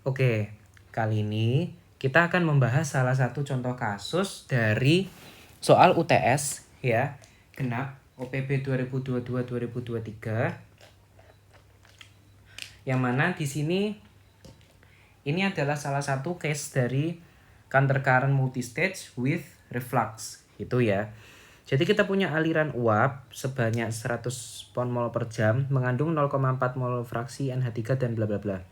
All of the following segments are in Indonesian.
Oke, kali ini kita akan membahas salah satu contoh kasus dari soal UTS ya, genap OPB 2022-2023. Yang mana di sini ini adalah salah satu case dari counter current multistage with reflux gitu ya. Jadi kita punya aliran uap sebanyak 100 pon mol per jam mengandung 0,4 mol fraksi NH3 dan bla bla bla.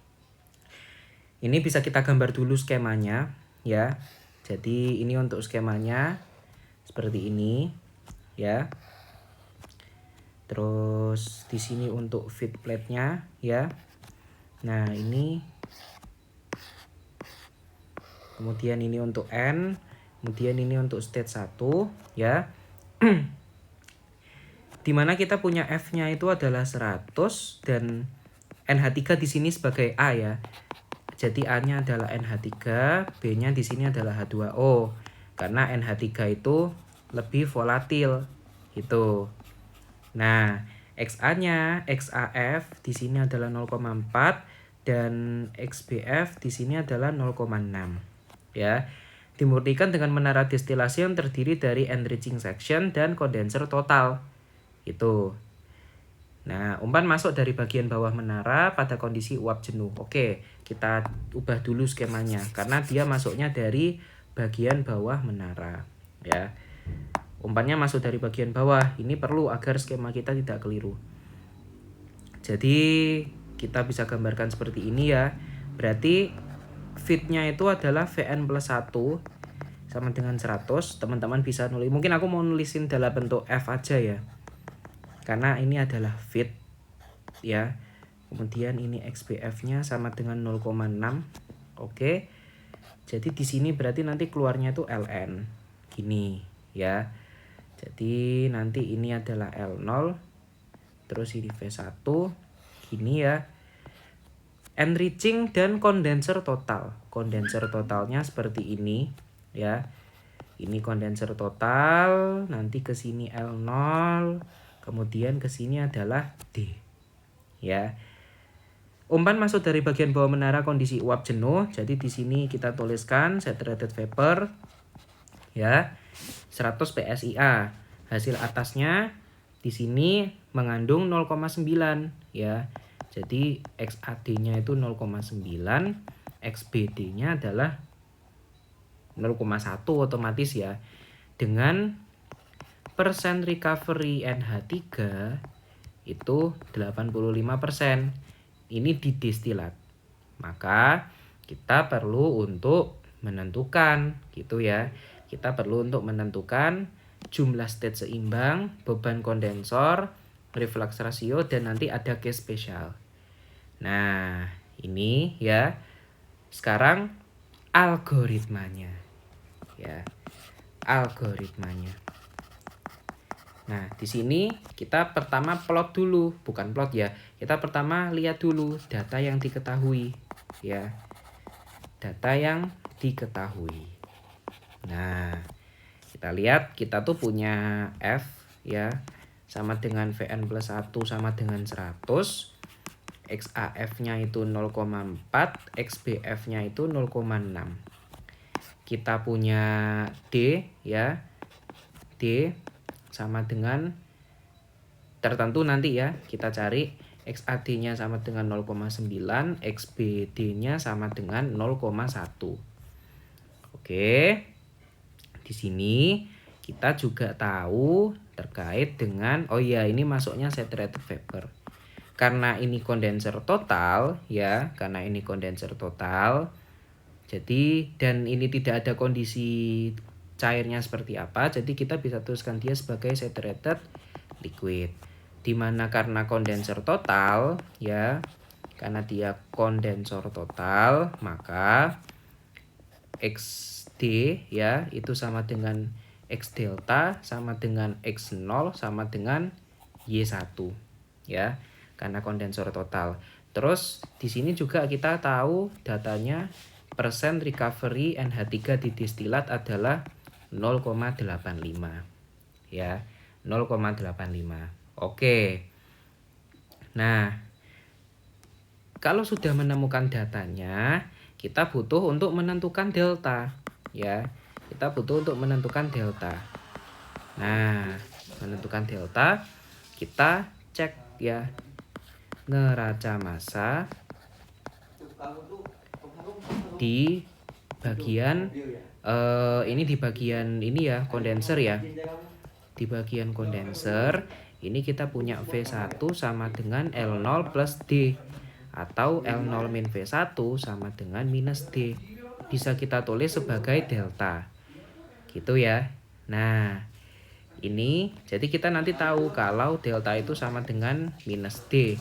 Ini bisa kita gambar dulu skemanya ya. Jadi ini untuk skemanya seperti ini ya. Terus di sini untuk feed plate-nya ya. Nah, ini kemudian ini untuk N, kemudian ini untuk state 1 ya. Dimana kita punya F-nya itu adalah 100 dan NH3 di sini sebagai A ya. Jadi A-nya adalah NH3, B-nya di sini adalah H2O. Karena NH3 itu lebih volatil gitu. Nah, XA-nya, XAF di sini adalah 0,4 dan XBF di sini adalah 0,6. Ya. Dimurnikan dengan menara destilasi yang terdiri dari enriching section dan kondenser total. Itu. Nah, umpan masuk dari bagian bawah menara pada kondisi uap jenuh. Oke, kita ubah dulu skemanya karena dia masuknya dari bagian bawah menara, ya. Umpannya masuk dari bagian bawah. Ini perlu agar skema kita tidak keliru. Jadi, kita bisa gambarkan seperti ini ya. Berarti feed-nya itu adalah Vn plus 1 sama dengan 100. Teman-teman bisa nulis. Mungkin aku mau nulisin dalam bentuk F aja ya. Karena ini adalah feed ya. Kemudian ini XBF-nya sama dengan 0,6. Oke. Jadi di sini berarti nanti keluarnya itu ln. Gini ya. Jadi nanti ini adalah L0. Terus ini V1. Gini ya. Enriching dan kondenser total. Kondenser totalnya seperti ini ya. Ini kondenser total, nanti ke sini L0, kemudian ke sini adalah D. Ya. Umpan masuk dari bagian bawah menara kondisi uap jenuh. Jadi di sini kita tuliskan saturated vapor ya. 100 PSIA. Hasil atasnya di sini mengandung 0,9 ya. Jadi XAD-nya itu 0,9, XBD-nya adalah 0,1 otomatis ya. Dengan persen recovery NH3 itu 85%. Ini didestilat. Maka kita perlu untuk menentukan gitu ya. Kita perlu untuk menentukan jumlah state seimbang, beban kondensor, reflux ratio, dan nanti ada case spesial. Nah, ini ya. Sekarang algoritmanya. Ya. Algoritmanya. Nah, di sini kita pertama plot dulu, bukan plot ya. Kita pertama lihat dulu data yang diketahui, ya. Data yang diketahui. Nah, kita lihat kita tuh punya F ya sama dengan Vn plus 1 sama dengan 100. XAF-nya itu 0,4, XBF-nya itu 0,6. Kita punya D ya. D sama dengan tertentu nanti ya. Kita cari XAD-nya sama dengan 0,9, XBD-nya sama dengan 0,1. Oke. Di sini kita juga tahu terkait dengan ini masuknya saturated vapor. Karena ini kondenser total ya, karena ini kondenser total. Jadi dan ini tidak ada kondisi cairnya seperti apa, jadi kita bisa tuliskan dia sebagai saturated liquid. Dimana karena kondenser total ya, karena dia kondensor total, maka XD ya itu sama dengan X delta sama dengan X0 sama dengan Y1 ya, karena kondensor total. Terus di sini juga kita tahu datanya persen recovery NH3 di distilat adalah 0,85 ya, 0,85. Oke. Nah, kalau sudah menemukan datanya, kita butuh untuk menentukan delta, ya. Kita butuh untuk menentukan delta. Nah, menentukan delta, kita cek ya neraca massa di bagian ini di bagian ini ya, kondenser ya. Di bagian kondenser ini kita punya V1 sama dengan L0 plus D, atau L0 min V1 sama dengan minus D. Bisa kita tulis sebagai delta. Gitu ya. Nah, ini jadi kita nanti tahu kalau delta itu sama dengan minus D.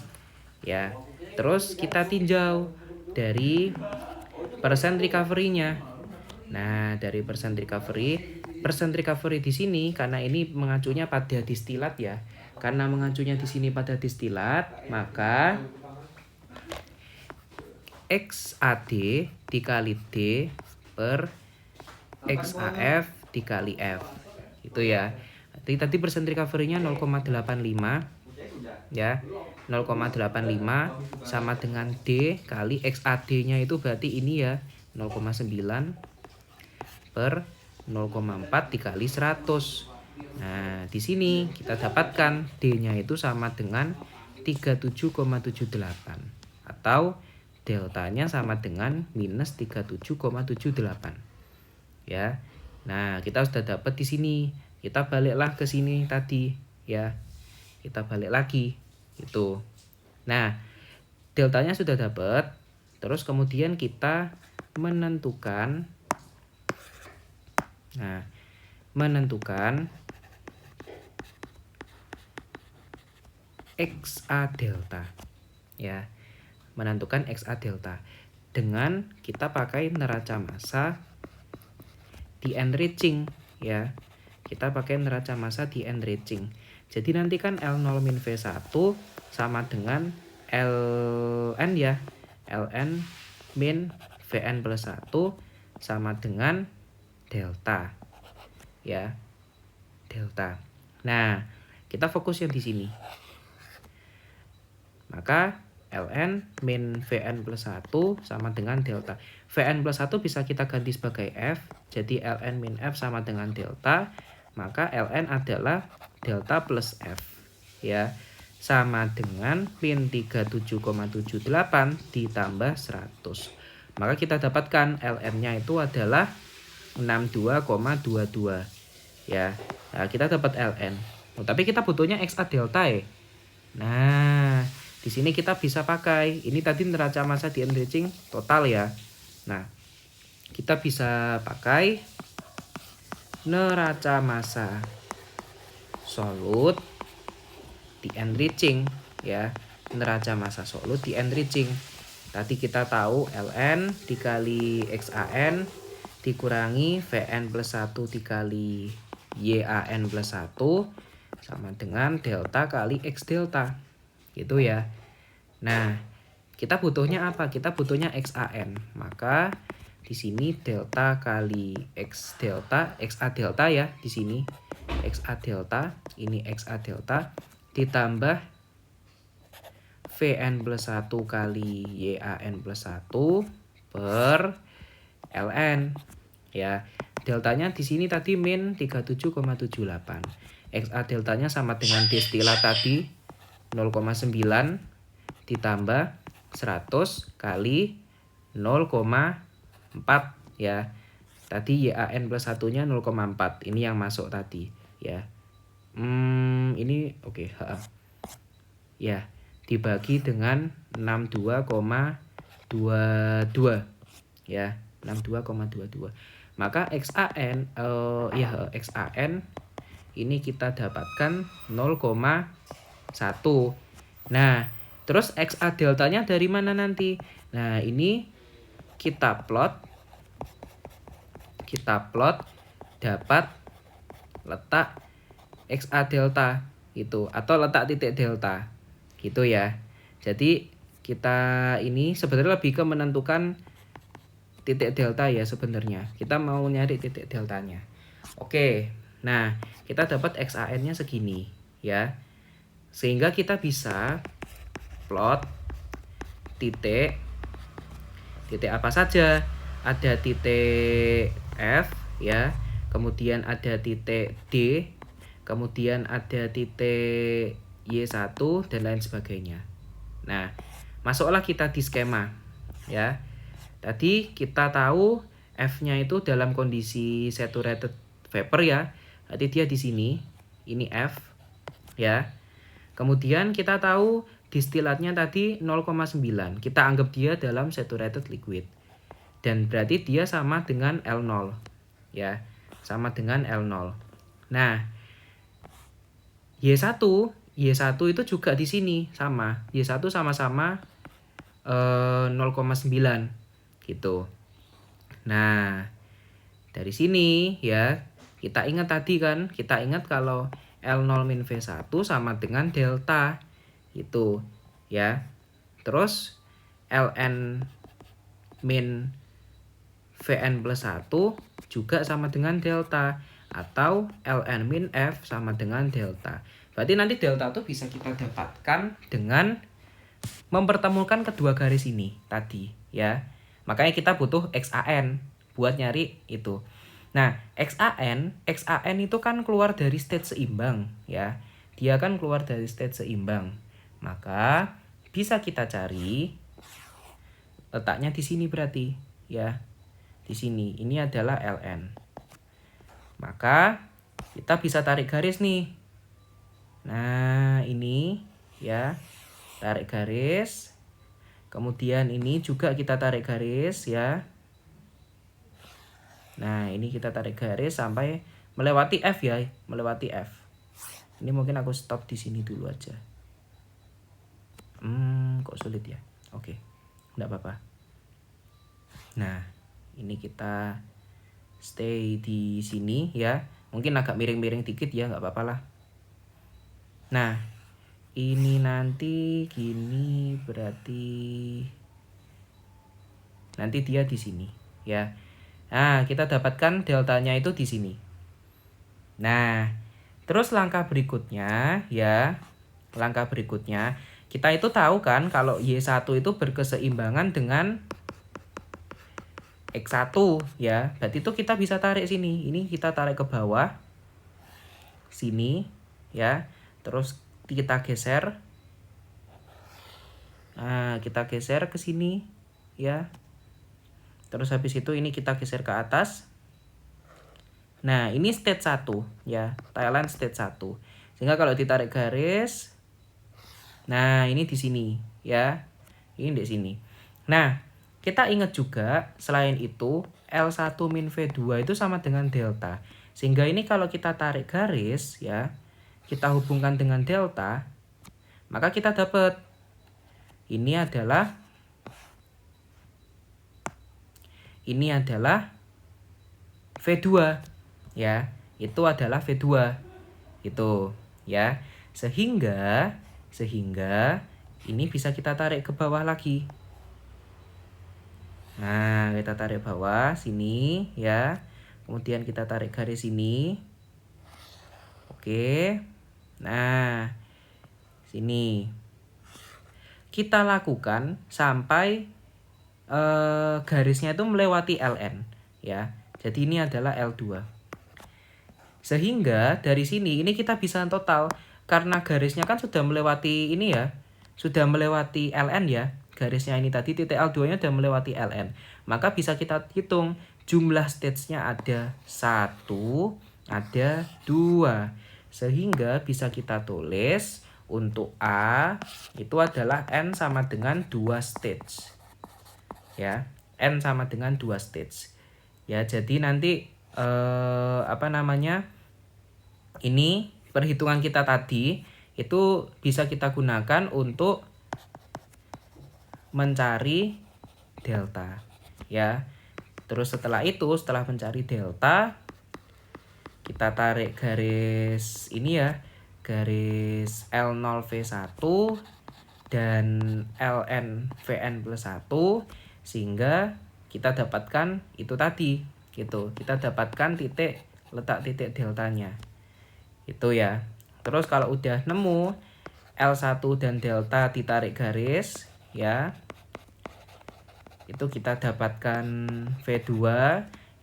Ya. Terus kita tinjau dari persen recovery-nya. Nah, dari persen recovery di sini karena ini mengacunya pada distilat ya. Karena mengacunya di sini pada distilat, maka XAD dikali D per XAF dikali F. Itu ya. Tadi persen recovery-nya 0,85 ya. 0,85 sama dengan D kali XAD-nya itu berarti ini ya 0,9 per 0,4 dikali 100. Nah, di sini kita dapatkan D-nya itu sama dengan 37,78 atau deltanya sama dengan minus 37,78. Ya. Nah, kita sudah dapat di sini. Kita baliklah ke sini tadi ya. Kita balik lagi itu. Nah, deltanya sudah dapat. Terus kemudian kita menentukan XA delta ya. Menentukan XA delta dengan kita pakai neraca massa di enriching ya. Kita pakai neraca massa di enriching. Jadi nanti kan L0 min V1 sama dengan Ln ya. Ln min Vn plus 1 sama dengan delta. Ya. Delta. Nah, kita fokus yang di sini. Maka Ln min Vn plus 1 sama dengan delta. Vn plus 1 bisa kita ganti sebagai F. Jadi Ln min F sama dengan delta. Maka Ln adalah delta plus F. Ya, sama dengan min 37,78 ditambah 100. Maka kita dapatkan Ln-nya itu adalah 62,22. Ya, nah kita dapat Ln. Tapi kita butuhnya XA delta ya. Nah, di sini kita bisa pakai. Ini tadi neraca massa di enriching total ya. Nah, kita bisa pakai neraca massa solut di enriching ya. Neraca massa solut di enriching. Tadi kita tahu Ln dikali XAN dikurangi Vn plus 1 dikali YAN plus 1 sama dengan delta kali X delta. Gitu ya. Nah, kita butuhnya apa? Kita butuhnya XAN. Maka di sini delta kali X delta, XA delta ya di sini. XA delta, ini XA delta ditambah Vn plus 1 kali YAN plus 1 per Ln. Ya, deltanya di sini tadi min 37,78. XA deltanya sama dengan distilat tadi 0,9 ditambah 100 kali 0,4 ya. Tadi YAN plus 1-nya 0,4. Ini yang masuk tadi ya. Ini oke, ya, dibagi dengan 62,22 ya, 62,22. Maka XAN XAN ini kita dapatkan 0,1. Nah, terus XA deltanya dari mana nanti? Nah, ini kita plot dapat letak XA delta itu atau letak titik delta gitu ya. Jadi kita ini sebenarnya lebih ke menentukan titik delta ya sebenarnya. Kita mau nyari titik deltanya. Oke. Nah, kita dapat XAN-nya segini ya. Sehingga kita bisa plot titik Titik apa saja? Ada titik F ya, kemudian ada titik D, kemudian ada titik Y1 dan lain sebagainya. Nah, masuklah kita di skema ya. Tadi kita tahu F-nya itu dalam kondisi saturated vapor ya. Berarti dia di sini. Ini F ya. Kemudian kita tahu distilatnya tadi 0,9. Kita anggap dia dalam saturated liquid. Dan berarti dia sama dengan L0 ya. Sama dengan L0. Nah, Y1 itu juga di sini sama. Y1 sama-sama 0,9 gitu. Nah, dari sini ya, kita ingat tadi kan, kita ingat kalau L0 min V1 sama dengan delta itu ya. Terus Ln min Vn plus 1 juga sama dengan delta, atau Ln min F sama dengan delta. Berarti nanti delta itu bisa kita dapatkan dengan mempertemukan kedua garis ini tadi ya. Makanya kita butuh XAN buat nyari itu. Nah, XAN itu kan keluar dari state seimbang ya. Dia kan keluar dari state seimbang. Maka bisa kita cari letaknya di sini berarti ya. Di sini ini adalah Ln. Maka kita bisa tarik garis nih. Nah, ini ya. Tarik garis. Kemudian ini juga kita tarik garis ya. Nah, ini kita tarik garis sampai melewati F ya, melewati F. Ini mungkin aku stop di sini dulu aja. Kok sulit ya? Oke, enggak apa-apa. Nah, ini kita stay di sini ya. Mungkin agak miring-miring dikit ya, enggak apa-apa lah. Nah, ini nanti gini berarti nanti dia di sini ya. Nah, kita dapatkan deltanya itu di sini. Nah, terus langkah berikutnya ya. Langkah berikutnya, kita itu tahu kan kalau Y1 itu berkeseimbangan dengan X1 ya. Berarti itu kita bisa tarik sini. Ini kita tarik ke bawah. Sini ya. Terus kita geser. Nah, kita geser ke sini ya. Terus habis itu ini kita geser ke atas. Nah, ini state 1 ya. Thailand state 1. Sehingga kalau ditarik garis, nah, ini di sini ya. Ini di sini. Nah, kita ingat juga selain itu L1 min V2 itu sama dengan delta. Sehingga ini kalau kita tarik garis ya, kita hubungkan dengan delta, maka kita dapat ini adalah V2 ya. Itu adalah V2. Itu ya. Sehingga ini bisa kita tarik ke bawah lagi. Nah, kita tarik bawah sini ya. Kemudian kita tarik garis sini. Oke. Nah, sini. Kita lakukan sampai garisnya itu melewati Ln ya. Jadi ini adalah L2. Sehingga dari sini ini kita bisa total karena garisnya kan sudah melewati ini ya. Sudah melewati Ln ya. Garisnya ini tadi titik L2-nya sudah melewati Ln. Maka bisa kita hitung jumlah stage-nya ada 1, ada 2. Sehingga bisa kita tulis untuk A itu adalah N sama dengan 2 stage. Ya, N sama dengan 2 stage. Ya, jadi nanti ini perhitungan kita tadi itu bisa kita gunakan untuk mencari delta ya. Terus setelah mencari delta, kita tarik garis ini ya, garis L0V1 dan Ln Vn plus 1, sehingga kita dapatkan itu tadi gitu. Kita dapatkan letak titik deltanya itu ya. Terus kalau udah nemu L1 dan delta ditarik garis ya, itu kita dapatkan V2,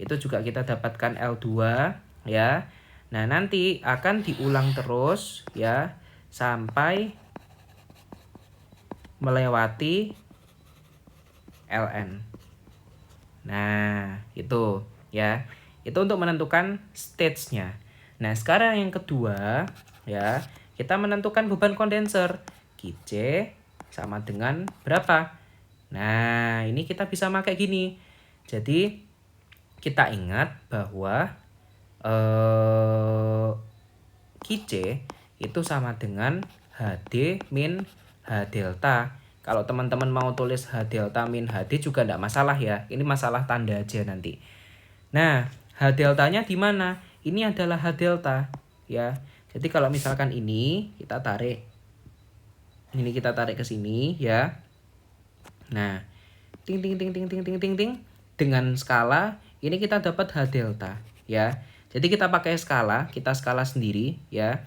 itu juga kita dapatkan L2 ya. Nah, nanti akan diulang terus ya sampai melewati Ln. Nah, itu ya. Itu untuk menentukan stage-nya. Nah, sekarang yang kedua ya, kita menentukan beban kondenser. Qc sama dengan berapa? Nah, ini kita bisa pakai gini. Jadi, kita ingat bahwa Qc itu sama dengan HD min H delta. Kalau teman-teman mau tulis H delta min HD juga tidak masalah ya. Ini masalah tanda aja nanti. Nah, H deltanya di mana? Ini adalah H delta ya. Jadi kalau misalkan ini kita tarik ke sini ya. Nah, ting ting ting ting ting ting ting ting dengan skala ini kita dapat H delta ya. Jadi kita pakai skala, kita skala sendiri ya.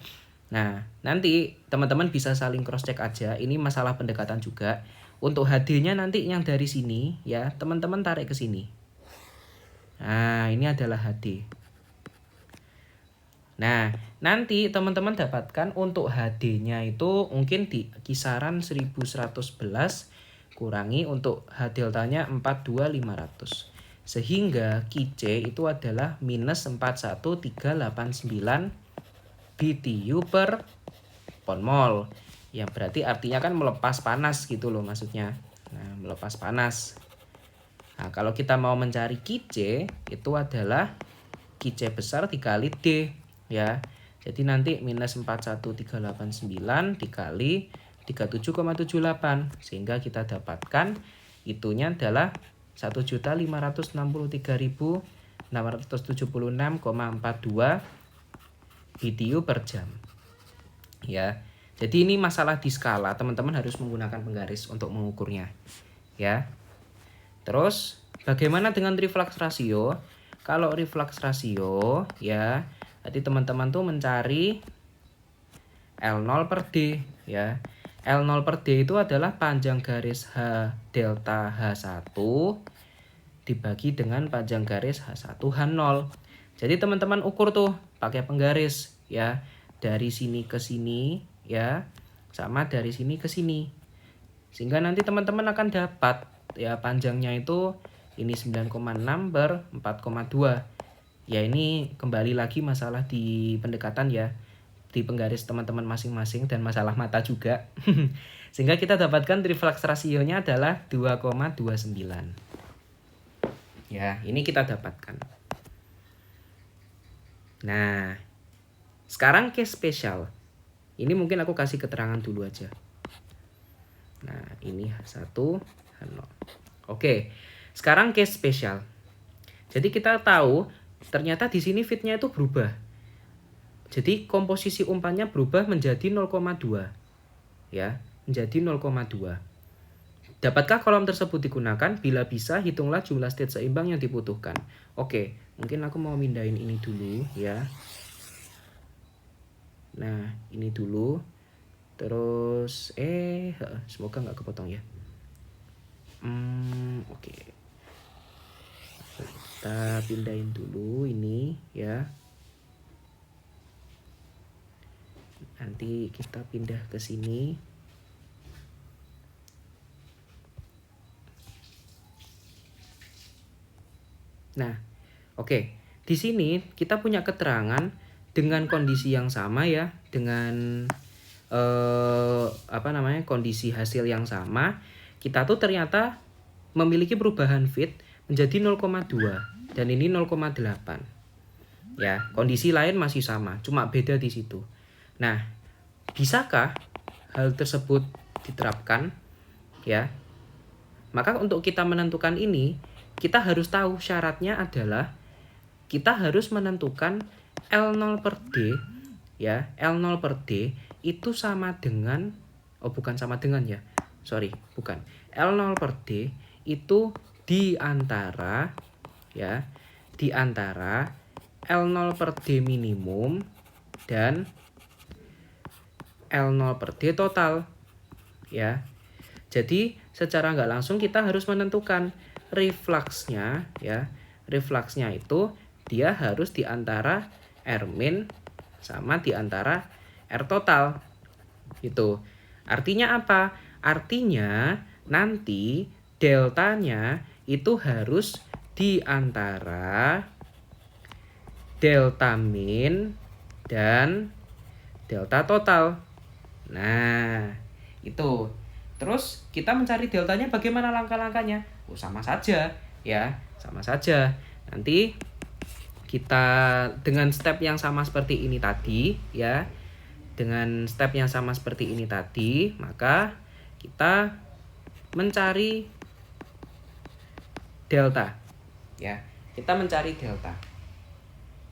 Nah, nanti teman-teman bisa saling cross check aja. Ini masalah pendekatan juga. Untuk HD-nya nanti yang dari sini ya, teman-teman tarik ke sini. Nah, ini adalah HD. Nah, nanti teman-teman dapatkan untuk HD-nya itu mungkin di kisaran 1111 kurangi untuk H deltanya 42500. Sehingga Qc itu adalah minus 41389 BTU per pon mol. Yang berarti artinya kan melepas panas gitu loh maksudnya. Nah, melepas panas. Nah, kalau kita mau mencari Qc itu adalah Qc besar dikali D ya. Jadi nanti minus 41389 dikali 37,78 sehingga kita dapatkan itunya adalah 1.563.676,42 BTU per jam. Ya. Jadi ini masalah di skala, teman-teman harus menggunakan penggaris untuk mengukurnya. Ya. Terus bagaimana dengan reflux ratio? Kalau reflux ratio ya, jadi teman-teman tuh mencari L0 per D ya. L0 per D itu adalah panjang garis H delta H1 dibagi dengan panjang garis H1 H0. Jadi teman-teman ukur tuh pakai penggaris ya. Dari sini ke sini ya, sama dari sini ke sini. Sehingga nanti teman-teman akan dapat ya panjangnya itu ini 9,6 per 4,2. Ya ini kembali lagi masalah di pendekatan ya, di penggaris teman-teman masing-masing dan masalah mata juga. Sehingga kita dapatkan reflux rasionya adalah 2,29. Ya, ini kita dapatkan. Nah, sekarang case spesial. Ini mungkin aku kasih keterangan dulu aja. Nah, ini H1, H0. Oke, sekarang case spesial. Jadi kita tahu ternyata di sini fitnya itu berubah. Jadi komposisi umpannya berubah menjadi 0,2. Ya, menjadi 0,2. Dapatkah kolom tersebut digunakan? Bila bisa, hitunglah jumlah state seimbang yang dibutuhkan. Oke, mungkin aku mau mindahin ini dulu ya. Nah, ini dulu. Terus semoga nggak kepotong ya. Oke. Kita pindahin dulu ini ya. Nanti kita pindah ke sini. Nah, oke. Di sini kita punya keterangan dengan kondisi yang sama ya, dengan kondisi hasil yang sama. Kita tuh ternyata memiliki perubahan fit menjadi 0,2 dan ini 0,8. Ya, kondisi lain masih sama, cuma beda di situ. Nah, bisakah hal tersebut diterapkan? Ya. Maka untuk kita menentukan ini, kita harus tahu syaratnya adalah kita harus menentukan L0 per D ya. L0 per D itu sama dengan bukan sama dengan ya. Bukan. L0 per D itu di antara L0 per D minimum dan L0 per D total ya. Jadi secara nggak langsung kita harus menentukan refluxnya ya. Refluxnya itu dia harus di antara R min sama di antara R total. Gitu. Artinya apa? Artinya nanti deltanya itu harus di antara delta min dan delta total. Nah, itu. Terus kita mencari deltanya bagaimana langkah-langkahnya? Oh, sama saja ya, sama saja. Nanti kita dengan step yang sama seperti ini tadi ya. Dengan step yang sama seperti ini tadi, maka kita mencari delta ya. Kita mencari delta.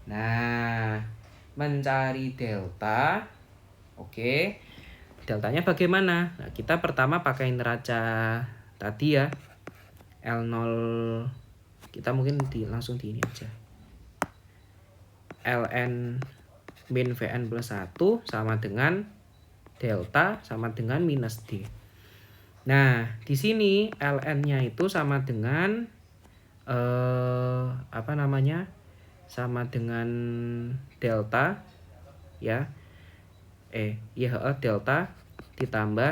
Nah, mencari delta. Oke. Deltanya bagaimana? Nah, kita pertama pakai neraca tadi ya. L0 kita mungkin langsung di ini aja. Ln min Vn plus 1 sama dengan delta sama dengan minus D. Nah, di sini Ln-nya itu sama dengan sama dengan delta ya. Delta ditambah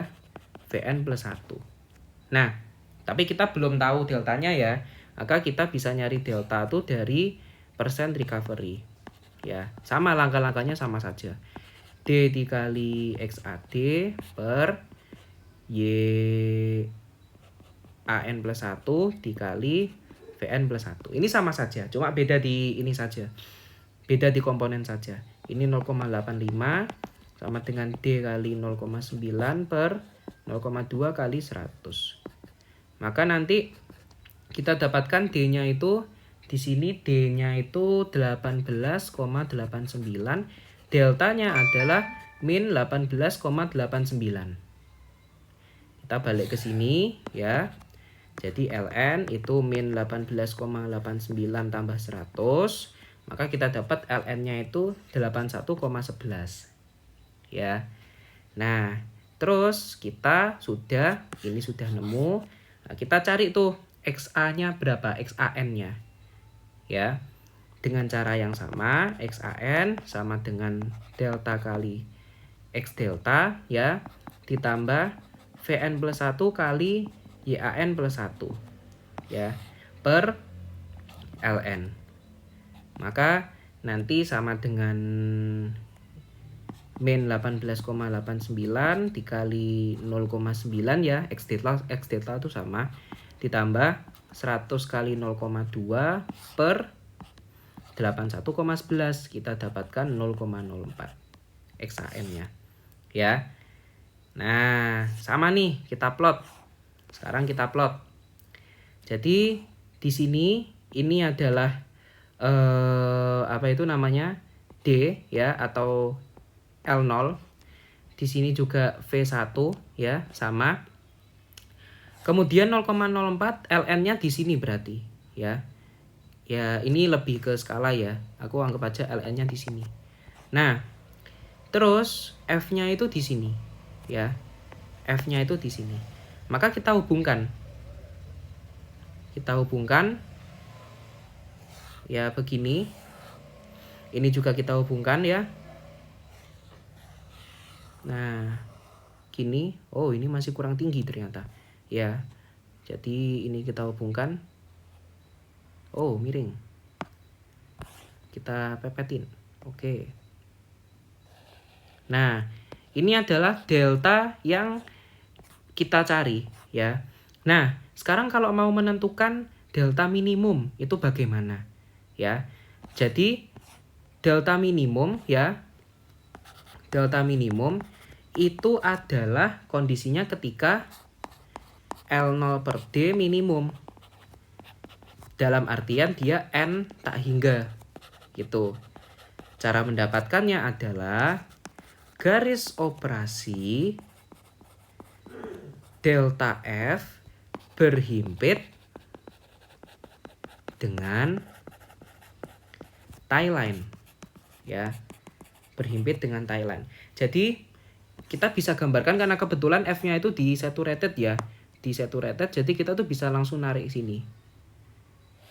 Vn plus 1. Nah, tapi kita belum tahu deltanya ya. Maka kita bisa nyari delta itu dari persen recovery. Ya, sama langkah-langkahnya sama saja. D dikali XAD per YAN plus 1 dikali Vn plus 1. Ini sama saja, cuma beda di ini saja. Beda di komponen saja. Ini 0,85 sama dengan D kali 0,9 per 0,2 kali 100. Maka nanti kita dapatkan D-nya itu di sini D-nya itu 18,89. Deltanya adalah min 18,89. Kita balik ke sini ya. Jadi Ln itu min 18,89 tambah 100. Maka kita dapat Ln-nya itu 81,11. Ya. Nah, terus kita sudah nemu. Nah, kita cari tuh XA-nya berapa? XAN-nya. Ya. Dengan cara yang sama, XAN sama dengan delta kali X delta ya, ditambah Vn plus 1 kali YAN plus 1 ya, per Ln. Maka nanti sama dengan min 18,89 dikali 0,9 ya, X delta itu sama, ditambah 100 kali 0,2 per 81,11, kita dapatkan 0,04 XAN-nya ya. Nah, sama nih kita plot. Sekarang kita plot. Jadi di sini ini adalah D ya, atau L0. Di sini juga V1 ya, sama. Kemudian 0,04 Ln-nya di sini berarti ya. Ya, ini lebih ke skala ya. Aku anggap aja Ln-nya di sini. Nah, terus F-nya itu di sini ya. F-nya itu di sini. Maka kita hubungkan. Ya begini. Ini juga kita hubungkan ya. Nah, gini. Oh, ini masih kurang tinggi ternyata. Ya. Jadi ini kita hubungkan. Oh, miring. Kita pepetin. Oke. Nah, ini adalah delta yang kita cari ya. Nah, sekarang kalau mau menentukan delta minimum itu bagaimana? Ya. Jadi delta minimum ya. Delta minimum itu adalah kondisinya ketika L0 per D minimum. Dalam artian dia N tak hingga gitu. Cara mendapatkannya adalah garis operasi delta F berhimpit dengan tie line ya, berhimpit dengan tie line. Jadi kita bisa gambarkan karena kebetulan F-nya itu di saturated ya. desaturated, jadi kita tuh bisa langsung narik sini.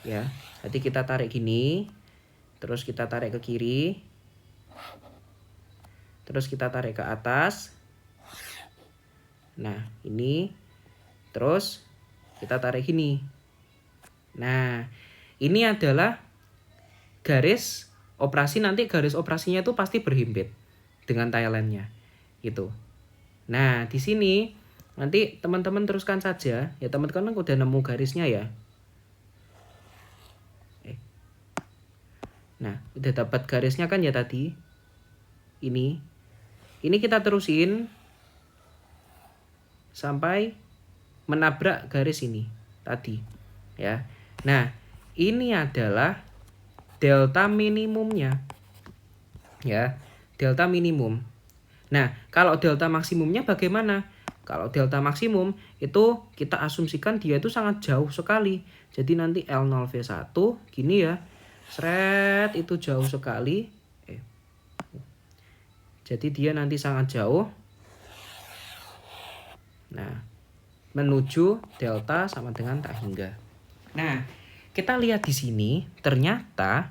Ya, jadi kita tarik gini, terus kita tarik ke kiri, terus kita tarik ke atas. Nah, ini terus kita tarik gini. Nah, ini adalah garis operasi, nanti garis operasinya itu pasti berhimpit dengan Thailandnya gitu. Nah, di sini nanti teman-teman teruskan saja ya, teman-teman udah nemu garisnya ya. Nah, udah dapat garisnya kan ya tadi. Ini kita terusin sampai menabrak garis ini tadi ya. Nah, ini adalah delta minimumnya ya, delta minimum. Nah, kalau delta maksimumnya bagaimana? Kalau delta maksimum itu kita asumsikan dia itu sangat jauh sekali. Jadi nanti L0V1 gini ya, seret itu jauh sekali. Jadi dia nanti sangat jauh. Nah, menuju delta sama dengan tak hingga. Nah, kita lihat di sini ternyata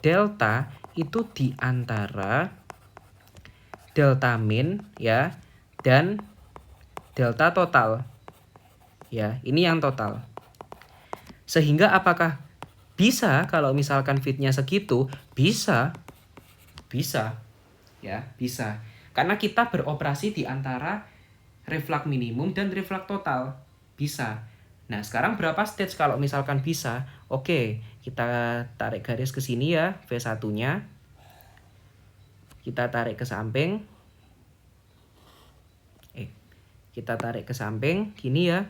delta itu di antara delta min ya dan delta total. Ya, ini yang total. Sehingga apakah bisa kalau misalkan fitnya segitu? Bisa. Ya, bisa. Karena kita beroperasi di antara reflux minimum dan reflux total. Bisa. Nah, sekarang berapa stage kalau misalkan bisa? Oke, kita tarik garis ke sini ya, V1-nya. Kita tarik ke samping. Kita tarik ke samping, gini ya.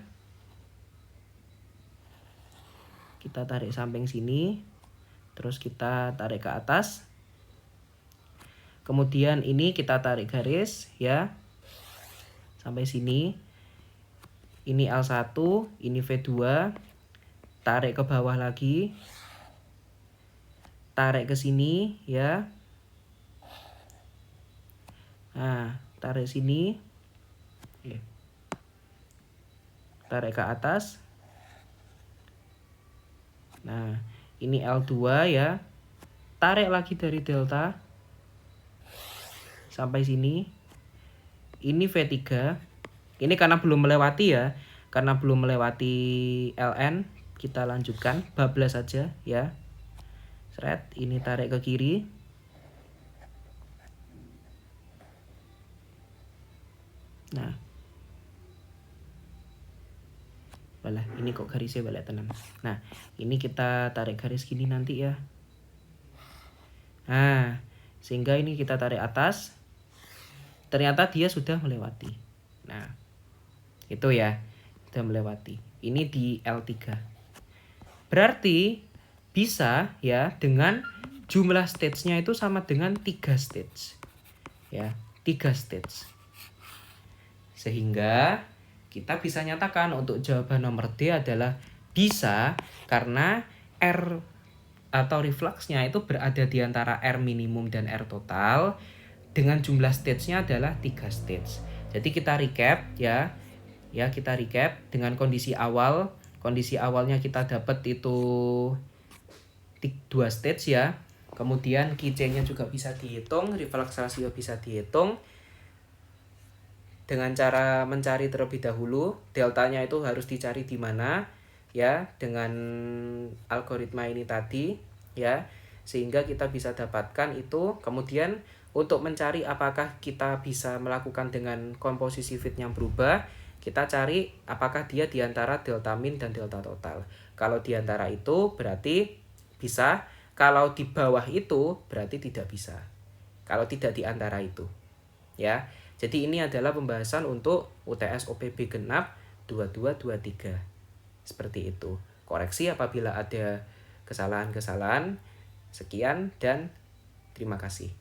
Kita tarik samping sini. Terus kita tarik ke atas. Kemudian ini kita tarik garis ya. Sampai sini. Ini L1, ini V2. Tarik ke bawah lagi. Tarik ke sini ya. Nah, tarik sini. Tarik ke atas. Nah, ini L2 ya. Tarik lagi dari delta sampai sini. Ini V3. Ini karena belum melewati ya. Karena belum melewati LN, kita lanjutkan bablas saja ya. Seret, ini tarik ke kiri. Nah. Balah, ini kok garisnya balik tenan. Nah, ini kita tarik garis gini nanti ya. Nah, sehingga ini kita tarik atas. Ternyata dia sudah melewati. Nah, itu ya, sudah melewati. Ini di L3. Berarti bisa ya dengan jumlah stage-nya itu sama dengan 3 stage. Ya, 3 stage. Sehingga kita bisa nyatakan untuk jawaban nomor D adalah bisa karena R atau refluxnya itu berada di antara R minimum dan R total dengan jumlah stage-nya adalah 3 stage. Jadi kita recap ya. Ya, kita recap dengan kondisi awal. Kondisi awalnya kita dapat itu 2 stage ya. Kemudian QC-nya juga bisa dihitung, reflux ratio bisa dihitung. Dengan cara mencari terlebih dahulu, deltanya itu harus dicari di mana ya, dengan algoritma ini tadi ya, sehingga kita bisa dapatkan itu. Kemudian untuk mencari apakah kita bisa melakukan dengan komposisi fit yang berubah, kita cari apakah dia di antara delta min dan delta total. Kalau di antara itu berarti bisa, kalau di bawah itu berarti tidak bisa. Kalau tidak di antara itu ya. Jadi ini adalah pembahasan untuk UTS OPB genap 2223. Seperti itu. Koreksi apabila ada kesalahan-kesalahan. Sekian dan terima kasih.